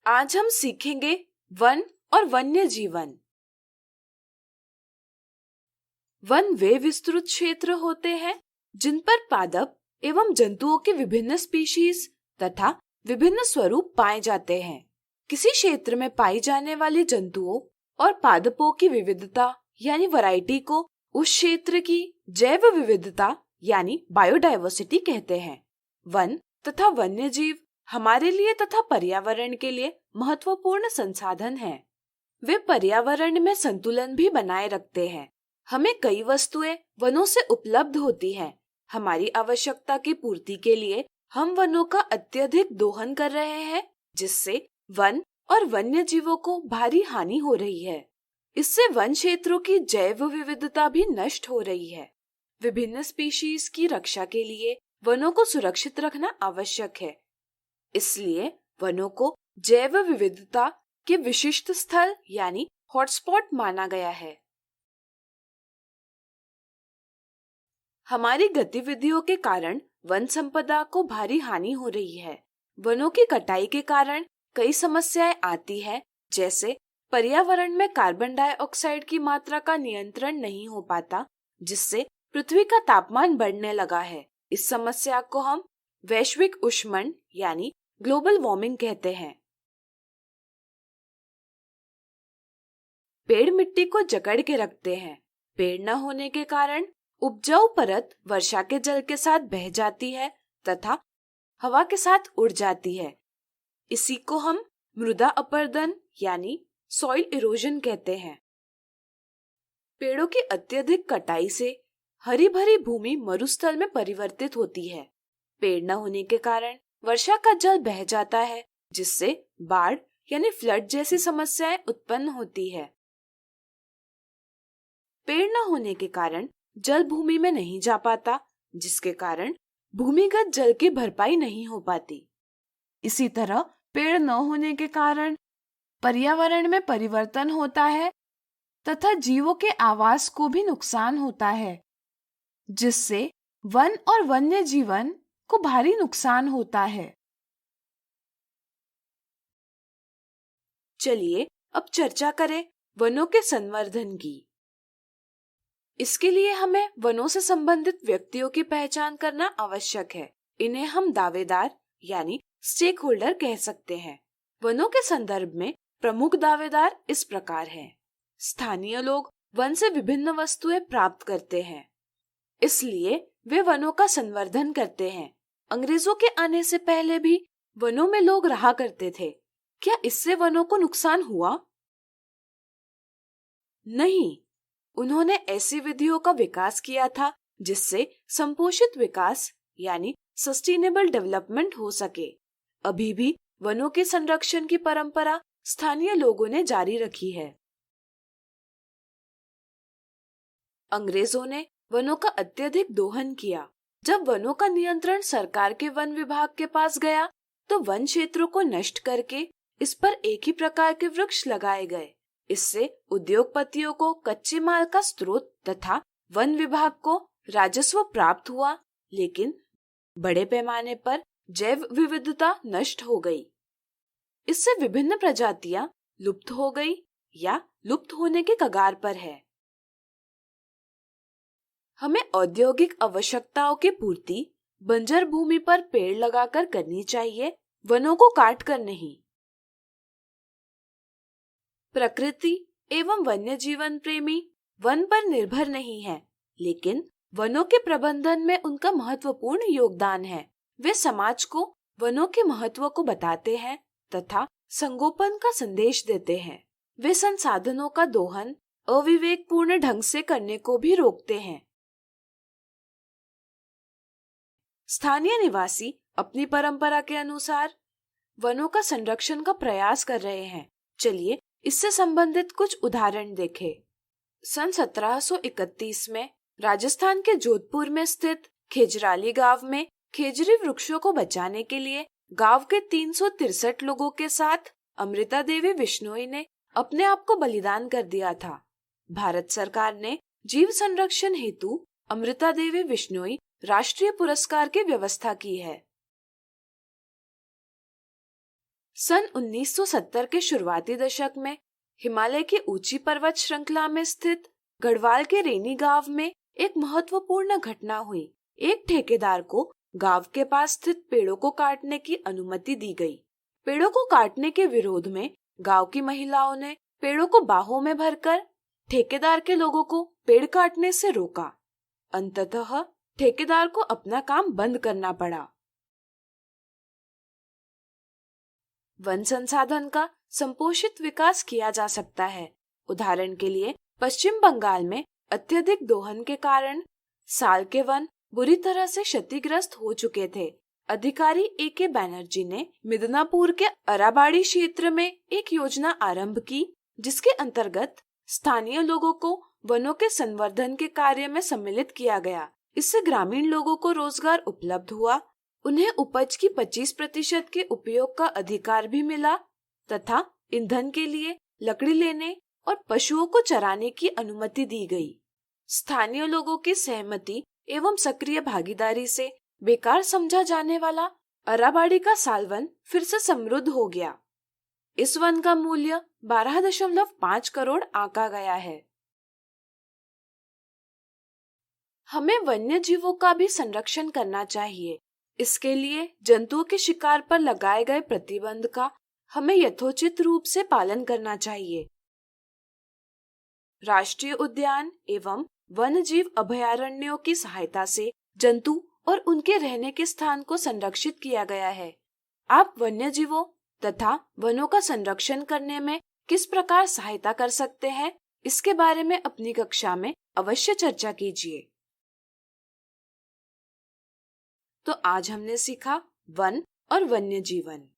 आज हम सीखेंगे वन और वन्य जीवन। वन वे विस्तृत क्षेत्र होते हैं जिन पर पादप एवं जंतुओं के विभिन्न स्पीशीज तथा विभिन्न स्वरूप पाए जाते हैं। किसी क्षेत्र में पाई जाने वाली जंतुओं और पादपों की विविधता यानी वैरायटी को उस क्षेत्र की जैव विविधता यानी बायोडायवर्सिटी कहते हैं। वन तथा वन्य जीव हमारे लिए तथा पर्यावरण के लिए महत्वपूर्ण संसाधन हैं। वे पर्यावरण में संतुलन भी बनाए रखते हैं। हमें कई वस्तुएं वनों से उपलब्ध होती हैं। हमारी आवश्यकता की पूर्ति के लिए हम वनों का अत्यधिक दोहन कर रहे हैं, जिससे वन और वन्य जीवों को भारी हानि हो रही है। इससे वन क्षेत्रों की जैव विविधता भी नष्ट हो रही है। विभिन्न स्पीशीज की रक्षा के लिए वनों को सुरक्षित रखना आवश्यक है। इसलिए वनों को जैव विविधता के विशिष्ट स्थल यानी हॉटस्पॉट माना गया है। हमारी गतिविधियों के कारण वन संपदा को भारी हानि हो रही है। वनों की कटाई के कारण कई समस्याएं आती हैं, जैसे पर्यावरण में कार्बन डाइऑक्साइड की मात्रा का नियंत्रण नहीं हो पाता, जिससे पृथ्वी का तापमान बढ़ने लगा है। इस समस्या को हम वैश्विक ऊष्मन यानी ग्लोबल वार्मिंग कहते हैं। पेड़ मिट्टी को जकड़ के रखते हैं। पेड़ न होने के कारण उपजाऊ परत वर्षा के जल के साथ बह जाती है तथा हवा के साथ उड़ जाती है। इसी को हम मृदा अपरदन यानी सॉइल इरोजन कहते हैं। पेड़ों की अत्यधिक कटाई से हरी भरी भूमि मरुस्थल में परिवर्तित होती है। पेड़ न होने के कारण वर्षा का जल बह जाता है, जिससे बाढ़ यानी फ्लड जैसी समस्याएं उत्पन्न होती है। पेड़ न होने के कारण जल भूमि में नहीं जा पाता, जिसके कारण भूमिगत जल की भरपाई नहीं हो पाती। इसी तरह पेड़ न होने के कारण पर्यावरण में परिवर्तन होता है तथा जीवों के आवास को भी नुकसान होता है, जिससे वन और वन्य जीवन को भारी नुकसान होता है। चलिए अब चर्चा करें वनों के संवर्धन की। इसके लिए हमें वनों से संबंधित व्यक्तियों की पहचान करना आवश्यक है। इन्हें हम दावेदार यानी स्टेक होल्डर कह सकते हैं। वनों के संदर्भ में प्रमुख दावेदार इस प्रकार हैं। स्थानीय लोग वन से विभिन्न वस्तुएं प्राप्त करते हैं, इसलिए वे वनों का संवर्धन करते हैं। अंग्रेजों के आने से पहले भी वनों में लोग रहा करते थे। क्या इससे वनों को नुकसान हुआ? नहीं, उन्होंने ऐसी विधियों का विकास किया था जिससे संपोषित विकास यानी सस्टेनेबल डेवलपमेंट हो सके। अभी भी वनों के संरक्षण की परंपरा स्थानीय लोगों ने जारी रखी है। अंग्रेजों ने वनों का अत्यधिक दोहन किया। जब वनों का नियंत्रण सरकार के वन विभाग के पास गया, तो वन क्षेत्रों को नष्ट करके इस पर एक ही प्रकार के वृक्ष लगाए गए। इससे उद्योगपतियों को कच्चे माल का स्रोत तथा वन विभाग को राजस्व प्राप्त हुआ, लेकिन बड़े पैमाने पर जैव विविधता नष्ट हो गई। इससे विभिन्न प्रजातियां लुप्त हो गई या लुप्त होने के कगार पर है। हमें औद्योगिक आवश्यकताओं की पूर्ति बंजर भूमि पर पेड़ लगाकर करनी चाहिए, वनों को काट कर नहीं। प्रकृति एवं वन्य जीवन प्रेमी वन पर निर्भर नहीं है, लेकिन वनों के प्रबंधन में उनका महत्वपूर्ण योगदान है। वे समाज को वनों के महत्व को बताते हैं तथा संगोपन का संदेश देते हैं। वे संसाधनों का दोहन अविवेकपूर्ण ढंग से करने को भी रोकते हैं। स्थानीय निवासी अपनी परंपरा के अनुसार वनों का संरक्षण का प्रयास कर रहे हैं। चलिए इससे संबंधित कुछ उदाहरण देखें। सन 1731 में राजस्थान के जोधपुर में स्थित खेजराली गांव में खेजरी वृक्षों को बचाने के लिए गांव के 363 लोगों के साथ अमृता देवी बिश्नोई ने अपने आप को बलिदान कर दिया था। भारत सरकार ने जीव संरक्षण हेतु अमृता देवी बिश्नोई राष्ट्रीय पुरस्कार की व्यवस्था की है। सन 1970 के शुरुआती दशक में हिमालय की ऊंची पर्वत श्रृंखला में स्थित गढ़वाल के रेनी गांव में एक महत्वपूर्ण घटना हुई। एक ठेकेदार को गांव के पास स्थित पेड़ों को काटने की अनुमति दी गई। पेड़ों को काटने के विरोध में गांव की महिलाओं ने पेड़ों को बाहों में भरकर ठेकेदार के लोगों को पेड़ काटने से रोका। अंततः ठेकेदार को अपना काम बंद करना पड़ा। वन संसाधन का संपोषित विकास किया जा सकता है। उदाहरण के लिए पश्चिम बंगाल में अत्यधिक दोहन के कारण साल के वन बुरी तरह से क्षतिग्रस्त हो चुके थे। अधिकारी A.K. बैनर्जी ने मिदनापुर के अराबाड़ी क्षेत्र में एक योजना आरंभ की, जिसके अंतर्गत स्थानीय लोगों को वनों के संवर्धन के कार्य में सम्मिलित किया गया। इससे ग्रामीण लोगों को रोजगार उपलब्ध हुआ, उन्हें उपज की 25% के उपयोग का अधिकार भी मिला तथा ईंधन के लिए लकड़ी लेने और पशुओं को चराने की अनुमति दी गई। स्थानीय लोगों की सहमति एवं सक्रिय भागीदारी से बेकार समझा जाने वाला अराबाड़ी का सालवन फिर से समृद्ध हो गया। इस वन का मूल्य 12.5 करोड़ आंका गया है। हमें वन्य जीवों का भी संरक्षण करना चाहिए। इसके लिए जंतुओं के शिकार पर लगाए गए प्रतिबंध का हमें यथोचित रूप से पालन करना चाहिए। राष्ट्रीय उद्यान एवं वन्य जीव अभयारण्यों की सहायता से जंतु और उनके रहने के स्थान को संरक्षित किया गया है। आप वन्य जीवों तथा वनों का संरक्षण करने में किस प्रकार सहायता कर सकते हैं, इसके बारे में अपनी कक्षा में अवश्य चर्चा कीजिए। तो आज हमने सीखा वन और वन्य जीवन।